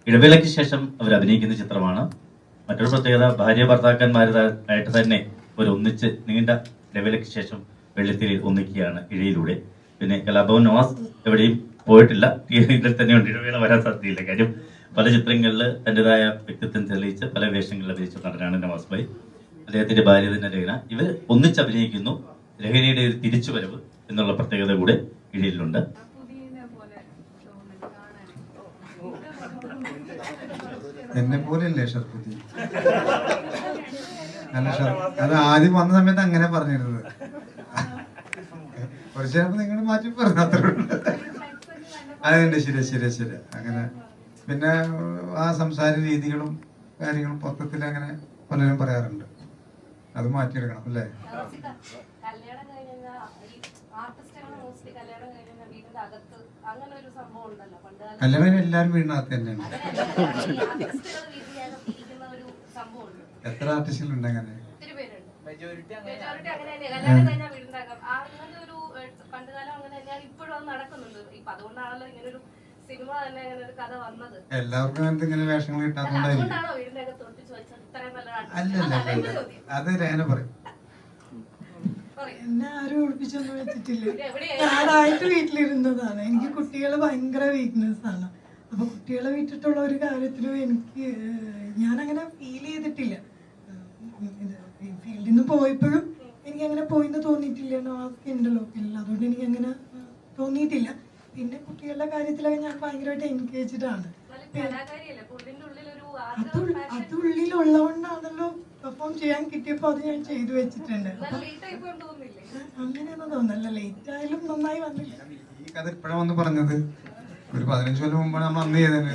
ഇടവേളയ്ക്ക് ശേഷം അവർ അഭിനയിക്കുന്ന ചിത്രമാണ്. മറ്റൊരു പ്രത്യേകത, ഭാര്യ ഭർത്താക്കന്മാരായിട്ട് തന്നെ ഒരു ഒന്നിച്ച് നീണ്ട ഇടവേളയ്ക്ക് ശേഷം വെള്ളിത്തിരയിൽ ഒന്നിക്കുകയാണ് ഇഴയിലൂടെ. പിന്നെ കലാഭവൻ നവാസ് എവിടെയും പോയിട്ടില്ല, ഇതിൽ തന്നെയുണ്ട്. ഇടവേള വരാൻ സാധ്യതയില്ല. കാര്യം പല ചിത്രങ്ങളിൽ തൻ്റെതായ വ്യക്തിത്വം തെളിയിച്ച് പല വേഷങ്ങളിൽ അഭിനയിച്ച നടനാണ് നവാസ് ഭായ്. അദ്ദേഹത്തിന്റെ ഭാര്യ തന്നെ രഹന. ഇവർ ഒന്നിച്ച് അഭിനയിക്കുന്നു. രഹനയുടെ ഒരു തിരിച്ചുവരവ് എന്നുള്ള പ്രത്യേകത കൂടെ ഇഴയിലുണ്ട്. എന്നെ പോലെയല്ലേ ഷർപ്പുതി? അല്ല, അത് ആദ്യം വന്ന സമയത്ത് അങ്ങനെ പറഞ്ഞിരുന്നത്. കുറച്ച് നേരം നിങ്ങൾ മാറ്റി പറഞ്ഞു, അത്ര അതുണ്ട്. ശരി ശരി ശരി. അങ്ങനെ പിന്നെ ആ സംസാര രീതികളും കാര്യങ്ങളും മൊത്തത്തിൽ അങ്ങനെ പലരും പറയാറുണ്ട്. അത് മാറ്റിയെടുക്കണം അല്ലേ? കല്യാണം എല്ലാരും വീടിനകത്ത് തന്നെയാണ്. എത്ര ആർട്ടിസ്റ്റുകളുണ്ട് അങ്ങനെ? എല്ലാവർക്കും അങ്ങനത്തെ ഇങ്ങനെ വേഷങ്ങൾ കിട്ടാത്തതുകൊണ്ടായിരിക്കും. അല്ലല്ല, അത് രഹന പറയും. എന്നെ ആരും ഒളിപ്പിച്ചൊന്നും വെച്ചിട്ടില്ല. ഞാനായിട്ട് വീട്ടിലിരുന്നതാണ്. എനിക്ക് കുട്ടികളെ ഭയങ്കര വീക്ക്നെസ് ആണ്. അപ്പൊ കുട്ടികളെ വിട്ടിട്ടുള്ള ഒരു കാര്യത്തിലും എനിക്ക് ഞാനങ്ങനെ ഫീൽ ചെയ്തിട്ടില്ല. ഫീൽഡിൽ നിന്ന് പോയപ്പോഴും എനിക്ക് അങ്ങനെ പോയിന്ന് തോന്നിയിട്ടില്ല. ആ സ്കിൻ്റെ ലോക്കില്ല, അതുകൊണ്ട് എനിക്ക് അങ്ങനെ തോന്നിയിട്ടില്ല. പിന്നെ കുട്ടികളുടെ കാര്യത്തിലൊക്കെ ഞാൻ ഭയങ്കരമായിട്ട് എൻഗേജ്ഡ് ആണ്. അത് ഉള്ളിലുള്ളതുകൊണ്ടാണല്ലോ പെർഫോം ചെയ്യാൻ കിട്ടിയപ്പോ അത് ഞാൻ ചെയ്തു വെച്ചിട്ടുണ്ട്. അങ്ങനെയൊന്നും തോന്നല്ല, ലേറ്റ് ആയാലും നന്നായി വന്നില്ല. ഈ കഥ ഇപ്പഴാ വന്ന് പറഞ്ഞത്. ഒരു 15 കൊല്ലം മുമ്പാണ് നമ്മൾ അന്ന് ചെയ്തത്.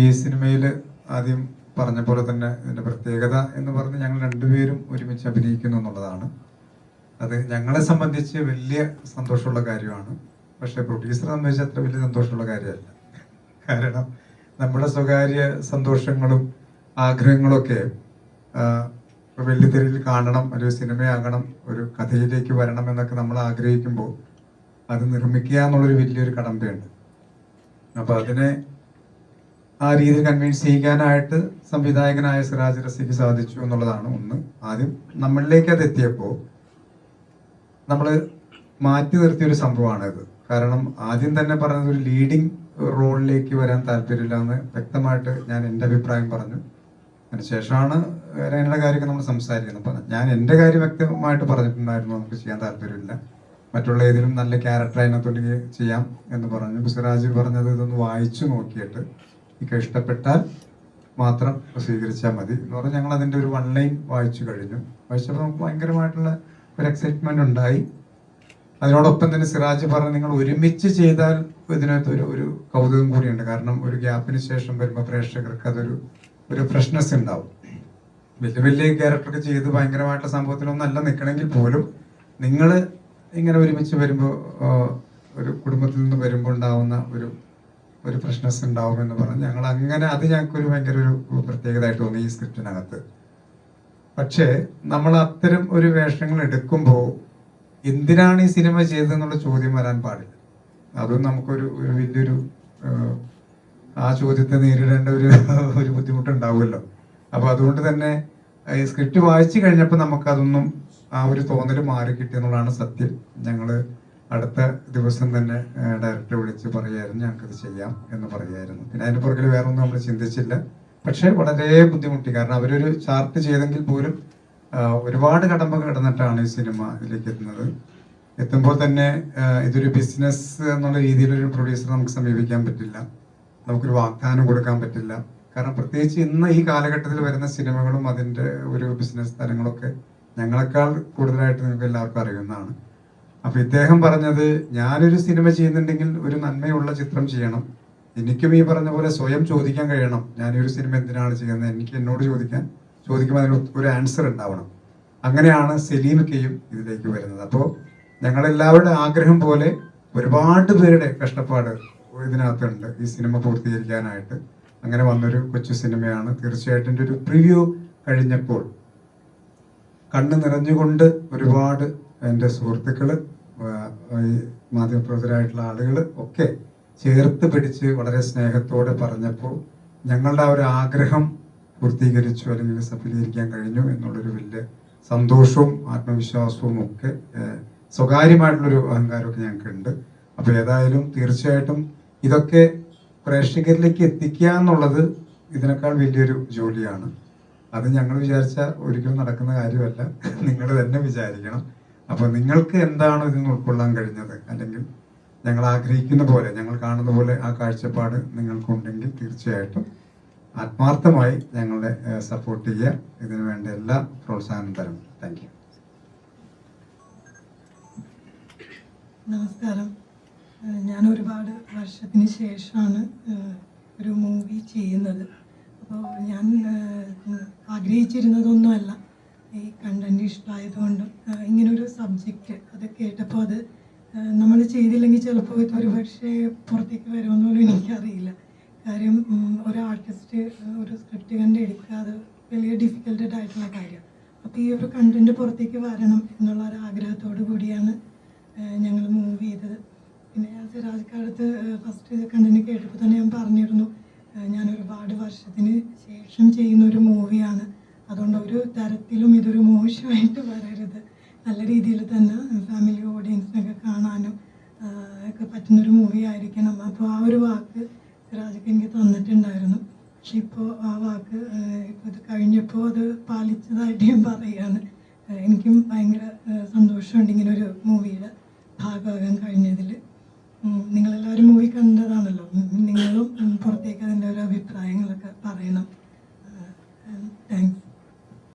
ഈ സിനിമയില് ആദ്യം പറഞ്ഞ പോലെ തന്നെ ഇതിന്റെ പ്രത്യേകത എന്ന് പറഞ്ഞ് ഞങ്ങൾ രണ്ടുപേരും ഒരുമിച്ച് അഭിനയിക്കുന്നു എന്നുള്ളതാണ്. അത് ഞങ്ങളെ സംബന്ധിച്ച് വലിയ സന്തോഷമുള്ള കാര്യമാണ്. പക്ഷെ പ്രൊഡ്യൂസറെ സംബന്ധിച്ച് അത്ര വലിയ സന്തോഷമുള്ള കാര്യമല്ല. കാരണം നമ്മുടെ സ്വകാര്യ സന്തോഷങ്ങളും ആഗ്രഹങ്ങളൊക്കെ വെള്ളിത്തിരയിൽ കാണണം, ഒരു സിനിമയാകണം, ഒരു കഥയിലേക്ക് വരണം എന്നൊക്കെ നമ്മൾ ആഗ്രഹിക്കുമ്പോൾ അത് നിർമ്മിക്കുക എന്നുള്ളൊരു വലിയൊരു കടമ്പയുണ്ട്. അപ്പൊ അതിനെ ആ രീതിയിൽ കൺവിൻസ് ചെയ്യിക്കാനായിട്ട് സംവിധായകനായ സിറാജ് റസിക്ക് സാധിച്ചു എന്നുള്ളതാണ് ഒന്ന്. ആദ്യം നമ്മളിലേക്ക് അത് എത്തിയപ്പോൾ നമ്മൾ മാറ്റി നിർത്തിയൊരു സംഭവമാണിത്. കാരണം ആദ്യം തന്നെ പറഞ്ഞത് ഒരു ലീഡിങ് റോളിലേക്ക് വരാൻ താല്പര്യമില്ല എന്ന് വ്യക്തമായിട്ട് ഞാൻ എൻ്റെ അഭിപ്രായം പറഞ്ഞു. അതിനുശേഷമാണ് രഹനയുടെ കാര്യമൊക്കെ നമ്മൾ സംസാരിക്കുന്നത്. അപ്പം ഞാൻ എൻ്റെ കാര്യം വ്യക്തമായിട്ട് പറഞ്ഞിട്ടുണ്ടായിരുന്നു, നമുക്ക് ചെയ്യാൻ താല്പര്യമില്ല, മറ്റുള്ള ഏതെങ്കിലും നല്ല ക്യാരക്ടർ അതിനകത്തുണ്ടെങ്കിൽ ചെയ്യാം എന്ന് പറഞ്ഞു. സിറാജ് പറഞ്ഞത് ഇതൊന്ന് വായിച്ചു നോക്കിയിട്ട് എനിക്ക് ഇഷ്ടപ്പെട്ടാൽ മാത്രം സ്വീകരിച്ചാൽ മതി എന്ന് പറഞ്ഞ് ഞങ്ങൾ അതിൻ്റെ ഒരു 1 ലൈൻ വായിച്ചു കഴിഞ്ഞു. വായിച്ചപ്പോൾ നമുക്ക് ഭയങ്കരമായിട്ടുള്ള ഒരു എക്സൈറ്റ്മെന്റ് ഉണ്ടായി. അതിനോടൊപ്പം തന്നെ സിറാജ് പറഞ്ഞ് നിങ്ങൾ ഒരുമിച്ച് ചെയ്താൽ ഇതിനകത്ത് ഒരു കൗതുകം കൂടിയുണ്ട്. കാരണം ഒരു ഗ്യാപ്പിന് ശേഷം വരുമ്പോൾ പ്രേക്ഷകർക്ക് ഒരു ഫ്രഷ്നെസ് ഉണ്ടാവും. വലിയ വലിയ ക്യാരക്ടറൊക്കെ ചെയ്ത് ഭയങ്കരമായിട്ടുള്ള സംഭവത്തിലൊന്നല്ല നിൽക്കണമെങ്കിൽ പോലും നിങ്ങൾ ഇങ്ങനെ ഒരുമിച്ച് വരുമ്പോൾ ഒരു കുടുംബത്തിൽ നിന്ന് വരുമ്പോൾ ഉണ്ടാവുന്ന ഒരു ഫ്രഷ്നെസ് ഉണ്ടാവുമെന്ന് പറഞ്ഞ് ഞങ്ങൾ അങ്ങനെ അത് ഞങ്ങൾക്കൊരു ഭയങ്കര ഒരു പ്രത്യേകതയായിട്ട് തോന്നി ഈ സ്ക്രിപ്റ്റിനകത്ത്. പക്ഷേ നമ്മൾ അത്തരം ഒരു വേഷങ്ങൾ എടുക്കുമ്പോൾ എന്തിനാണ് ഈ സിനിമ ചെയ്തതെന്നുള്ള ചോദ്യം വരാൻ പാടില്ല. അതും നമുക്കൊരു വലിയൊരു ആ ചോദ്യത്തെ നേരിടേണ്ട ഒരു ബുദ്ധിമുട്ടുണ്ടാവുമല്ലോ. അപ്പൊ അതുകൊണ്ട് തന്നെ ഈ സ്ക്രിപ്റ്റ് വായിച്ചു കഴിഞ്ഞപ്പോൾ നമുക്കതൊന്നും ആ ഒരു തോന്നൽ മാറി കിട്ടിയെന്നുള്ളതാണ് സത്യം. ഞങ്ങള് അടുത്ത ദിവസം തന്നെ ഡയറക്ടറെ വിളിച്ച് പറയായിരുന്നു ഞങ്ങൾക്കത് ചെയ്യാം എന്ന് പറയായിരുന്നു. പിന്നെ അതിന് പുറകിൽ വേറെ ഒന്നും നമ്മൾ ചിന്തിച്ചില്ല. പക്ഷെ വളരെ ബുദ്ധിമുട്ടി. കാരണം അവരൊരു ചാർട്ട് ചെയ്തെങ്കിൽ പോലും ഒരുപാട് കടമ്പ കിടന്നിട്ടാണ് ഈ സിനിമ ഇതിലേക്ക് എത്തുന്നത്. എത്തുമ്പോൾ തന്നെ ഇതൊരു ബിസിനസ് എന്നുള്ള രീതിയിലൊരു പ്രൊഡ്യൂസർ നമുക്ക് സമീപിക്കാൻ പറ്റില്ല, നമുക്കൊരു വാഗ്ദാനം കൊടുക്കാൻ പറ്റില്ല. കാരണം പ്രത്യേകിച്ച് ഇന്ന് ഈ കാലഘട്ടത്തിൽ വരുന്ന സിനിമകളും അതിൻ്റെ ഒരു ബിസിനസ് തരങ്ങളൊക്കെ ഞങ്ങളെക്കാൾ കൂടുതലായിട്ട് നിങ്ങൾക്ക് എല്ലാവർക്കും അറിയുന്നതാണ്. അപ്പൊ ഇദ്ദേഹം പറഞ്ഞത് ഞാനൊരു സിനിമ ചെയ്യുന്നുണ്ടെങ്കിൽ ഒരു നന്മയുള്ള ചിത്രം ചെയ്യണം, എനിക്കും ഈ പറഞ്ഞ പോലെ സ്വയം ചോദിക്കാൻ കഴിയണം ഞാനൊരു സിനിമ എന്തിനാണ് ചെയ്യുന്നത്, എനിക്ക് എന്നോട് ചോദിക്കുമ്പോൾ അതിന് ഒരു ആൻസർ ഉണ്ടാവണം. അങ്ങനെയാണ് സലീമിക്കയും ഇതിലേക്ക് വരുന്നത്. അപ്പോൾ ഞങ്ങളെല്ലാവരുടെ ആഗ്രഹം പോലെ ഒരുപാട് പേരുടെ കഷ്ടപ്പാട് ഇതിനകത്തുണ്ട് ഈ സിനിമ പൂർത്തീകരിക്കാനായിട്ട്. അങ്ങനെ വന്നൊരു കൊച്ചു സിനിമയാണ്. തീർച്ചയായിട്ടും എൻ്റെ ഒരു പ്രിവ്യൂ കഴിഞ്ഞപ്പോൾ കണ്ണ് നിറഞ്ഞുകൊണ്ട് ഒരുപാട് എൻ്റെ സുഹൃത്തുക്കള്, മാധ്യമപ്രവർത്തകരായിട്ടുള്ള ആളുകൾ ഒക്കെ ചേർത്ത് പിടിച്ച് വളരെ സ്നേഹത്തോടെ പറഞ്ഞപ്പോൾ ഞങ്ങളുടെ ആ ഒരു ആഗ്രഹം പൂർത്തീകരിച്ചു അല്ലെങ്കിൽ സഫലീകരിക്കാൻ കഴിഞ്ഞു എന്നുള്ളൊരു വലിയ സന്തോഷവും ആത്മവിശ്വാസവും ഒക്കെ സ്വകാര്യമായിട്ടുള്ളൊരു അഹങ്കാരമൊക്കെ ഞങ്ങൾക്കുണ്ട്. അപ്പോൾ ഏതായാലും തീർച്ചയായിട്ടും ഇതൊക്കെ പ്രേക്ഷകരിലേക്ക് എത്തിക്കുക എന്നുള്ളത് ഇതിനേക്കാൾ വലിയൊരു ജോലിയാണ്. അത് ഞങ്ങൾ വിചാരിച്ച ഒരിക്കലും നടക്കുന്ന കാര്യമല്ല, നിങ്ങൾ തന്നെ വിചാരിക്കണം. അപ്പോൾ നിങ്ങൾക്ക് എന്താണ് ഇതിൽ നിന്ന് ഉൾക്കൊള്ളാൻ കഴിഞ്ഞത്, അല്ലെങ്കിൽ ഞങ്ങൾ ആഗ്രഹിക്കുന്ന പോലെ, ഞങ്ങൾ കാണുന്ന പോലെ ആ കാഴ്ചപ്പാട് നിങ്ങൾക്കുണ്ടെങ്കിൽ തീർച്ചയായിട്ടും ആത്മാർത്ഥമായി ഞങ്ങളെ സപ്പോർട്ട് ചെയ്യുക. ഇതിനു വേണ്ട എല്ലാ പ്രോത്സാഹനം തരണം. Thank you. നമസ്കാരം. ഞാൻ ഒരുപാട് വർഷത്തിന് ശേഷമാണ് ഒരു മൂവി ചെയ്യുന്നത്. അപ്പോൾ ഞാൻ ആഗ്രഹിച്ചിരുന്നതൊന്നുമല്ല. ഈ കണ്ടന്റ് ഇഷ്ടമായതുകൊണ്ടും ഇങ്ങനൊരു സബ്ജക്റ്റ് അത് കേട്ടപ്പോൾ അത് നമ്മൾ ചെയ്തില്ലെങ്കിൽ ചിലപ്പോൾ ഇത് ഒരു പക്ഷേ പുറത്തേക്ക് വരുമെന്നൊന്നും എനിക്കറിയില്ല. കാര്യം ഒരു ആർട്ടിസ്റ്റ് ഒരു സ്ക്രിപ്റ്റ് കണ്ട് എടുക്കുക, അത് വലിയ ഡിഫിക്കൽട്ടഡ് ആയിട്ടുള്ള കാര്യമാണ്. അപ്പോൾ ഈ ഒരു കണ്ടന്റ് പുറത്തേക്ക് വരണം എന്നുള്ള ഒരു ആഗ്രഹത്തോടു കൂടിയാണ് ഞങ്ങൾ മൂവ് ചെയ്തത്. പിന്നെ സിറാജ്ക്കാലത്ത് ഫസ്റ്റ് കണ്ടന്റ് കേട്ടപ്പോൾ തന്നെ ഞാൻ പറഞ്ഞിരുന്നു, ഞാൻ ഒരുപാട് വർഷത്തിന് ശേഷം ചെയ്യുന്ന ഒരു മൂവിയാണ്, അതുകൊണ്ട് ഒരു തരത്തിലും ഇതൊരു മോശമായിട്ട് വരരുത്, നല്ല രീതിയിൽ തന്നെ ഫാമിലി ഓഡിയൻസിനൊക്കെ കാണാനും ഒക്കെ പറ്റുന്നൊരു മൂവി ആയിരിക്കണം. അപ്പോൾ ആ ഒരു വാക്ക് സിറാജൊക്കെ എനിക്ക് തന്നിട്ടുണ്ടായിരുന്നു. പക്ഷെ ഇപ്പോൾ ആ വാക്ക് ഇപ്പോൾ ഇത് കഴിഞ്ഞപ്പോൾ അത് പാലിച്ചതായിട്ട് ഞാൻ പറയുകയാണ്. എനിക്കും ഭയങ്കര സന്തോഷമുണ്ട് ഇങ്ങനൊരു മൂവിയുടെ ഭാഗമാകാൻ കഴിഞ്ഞതിൽ. നിങ്ങളെല്ലാവരും മൂവി കണ്ടതാണല്ലോ, നിങ്ങളും പുറത്തേക്ക് അതിൻ്റെ ഒരു അഭിപ്രായങ്ങളൊക്കെ പറയണം. താങ്ക്സ്.